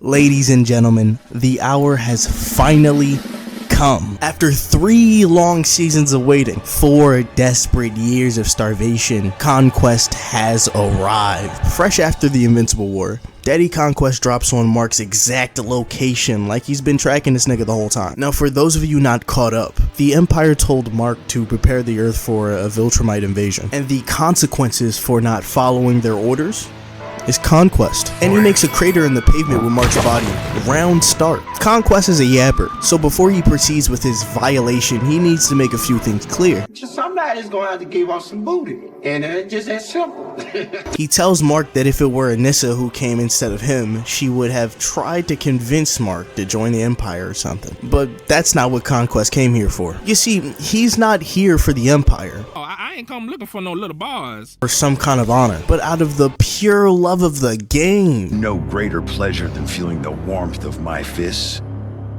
Ladies and gentlemen, the hour has finally come. After 3 long seasons of waiting, 4 desperate years of starvation, Conquest has arrived. Fresh after the Invincible War, Daddy Conquest drops on Mark's exact location like he's been tracking this nigga the whole time. Now for those of you not caught up, the Empire told Mark to prepare the Earth for a Viltrumite invasion, and the consequences for not following their orders is Conquest. And he makes a crater in the pavement with Mark's body. Round start. Conquest is a yapper, so before he proceeds with his violation, he needs to make a few things clear. Somebody's gonna have to give us some booty, and it's just that simple. He tells Mark that if it were Anissa who came instead of him, she would have tried to convince Mark to join the Empire or something. But that's not what Conquest came here for. You see, he's not here for the Empire. Oh, I ain't come looking for no little bars. Or some kind of honor, but out of the pure love of the game. No greater pleasure than feeling the warmth of my fists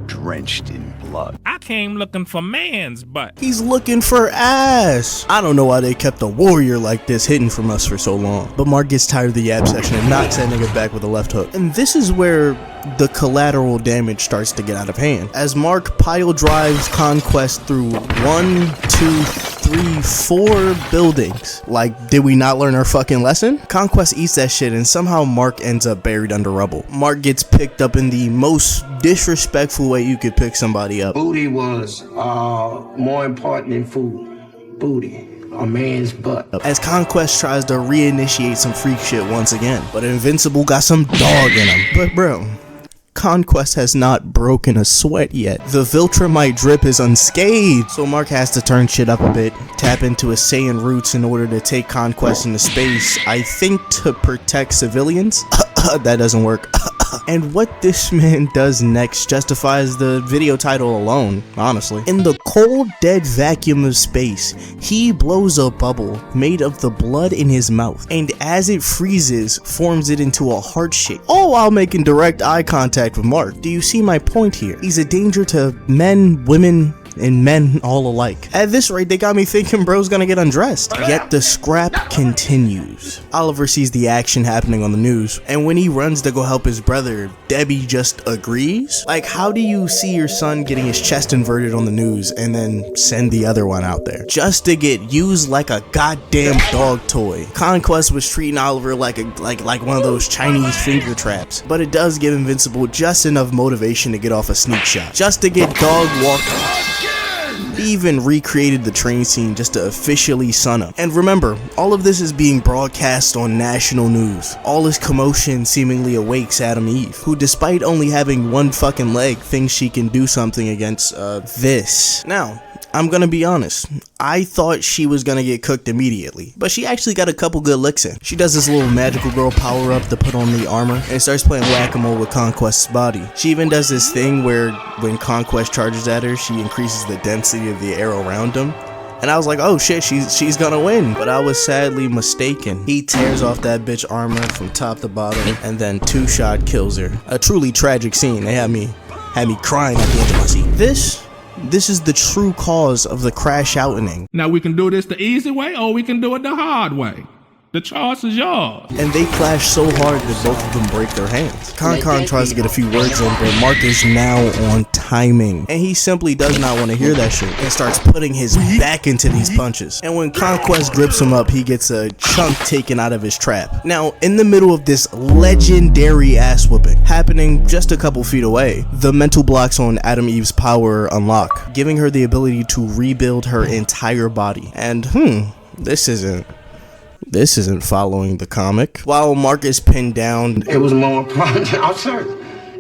drenched in blood. I came looking for man's butt. He's looking for ass. I don't know why they kept a warrior like this hidden from us for so long. But Mark gets tired of the yab section and knocks that nigga back with a left hook. And this is where the collateral damage starts to get out of hand, as Mark pile drives Conquest through 1, 2, 3, 4 buildings. Like, did we not learn our fucking lesson? Conquest eats that shit and somehow Mark ends up buried under rubble. Mark gets picked up in the most disrespectful way you could pick somebody up. Booty was more important than food. Booty. A man's butt. As Conquest tries to reinitiate some freak shit once again, but Invincible got some dog in him. But bro, Conquest has not broken a sweat yet. The Viltrumite drip is unscathed, so Mark has to turn shit up a bit, tap into his Saiyan roots in order to take Conquest into space, I think to protect civilians? That doesn't work. And what this man does next justifies the video title alone, honestly. In the cold, dead vacuum of space, he blows a bubble made of the blood in his mouth, and as it freezes, forms it into a heart shape, all while making direct eye contact with Mark. Do you see my point here? He's a danger to men, women, and men all alike. At this rate, they got me thinking bro's gonna get undressed. Yet the scrap continues. Oliver sees the action happening on the news, and when he runs to go help his brother, Debbie just agrees? Like, how do you see your son getting his chest inverted on the news and then send the other one out there just to get used like a goddamn dog toy? Conquest was treating Oliver like one of those Chinese finger traps, but it does give Invincible just enough motivation to get off a sneak shot, just to get dog walked. He even recreated the train scene just to officially sun him. And remember, all of this is being broadcast on national news. All this commotion seemingly awakes Adam Eve, who despite only having one fucking leg, thinks she can do something against this. Now, I'm gonna be honest, I thought she was gonna get cooked immediately, but she actually got a couple good licks in. She does this little magical girl power up to put on the armor and starts playing whack-a-mole with Conquest's body. She even does this thing where when Conquest charges at her, she increases the density of the air around him. And I was like, oh shit, she's gonna win. But I was sadly mistaken. He tears off that bitch armor from top to bottom and then 2-shot kills her. A truly tragic scene. They had me crying at the edge of my seat. This is the true cause of the crash outening. Now we can do this the easy way or we can do it the hard way. The choice is yours. And they clash so hard that both of them break their hands. Con tries to get a few words in, but Mark is now on timing. And he simply does not want to hear that shit and starts putting his back into these punches. And when Conquest grips him up, he gets a chunk taken out of his trap. Now, in the middle of this legendary ass whooping, happening just a couple feet away, the mental blocks on Adam Eve's power unlock, giving her the ability to rebuild her entire body. And this isn't following the comic. While Mark is pinned down, It was more important. I'm certain.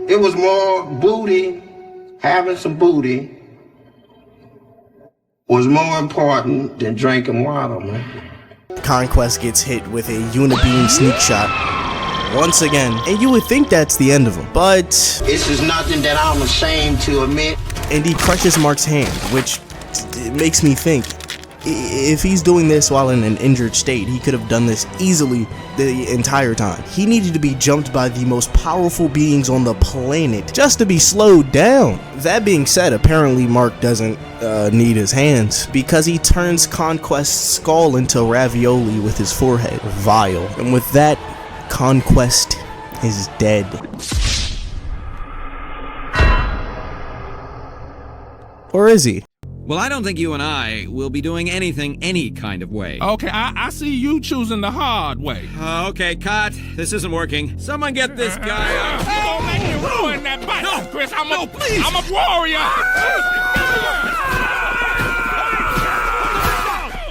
It was more booty. Having some booty was more important than drinking water, man. Conquest gets hit with a unibeam sneak shot once again, and you would think that's the end of him, but This is nothing that I'm ashamed to admit. and he crushes Mark's hand, which it makes me think, if he's doing this while in an injured state, he could have done this easily the entire time. He needed to be jumped by the most powerful beings on the planet just to be slowed down. That being said, apparently Mark doesn't need his hands, because he turns Conquest's skull into ravioli with his forehead. Vile. And with that, Conquest is dead. Or is he? Well, I don't think you and I will be doing anything any kind of way. Okay, I see you choosing the hard way. Okay, cut. This isn't working. Someone get this guy out. Don't make me ruin that bike, No, Chris. no, please. I'm a warrior.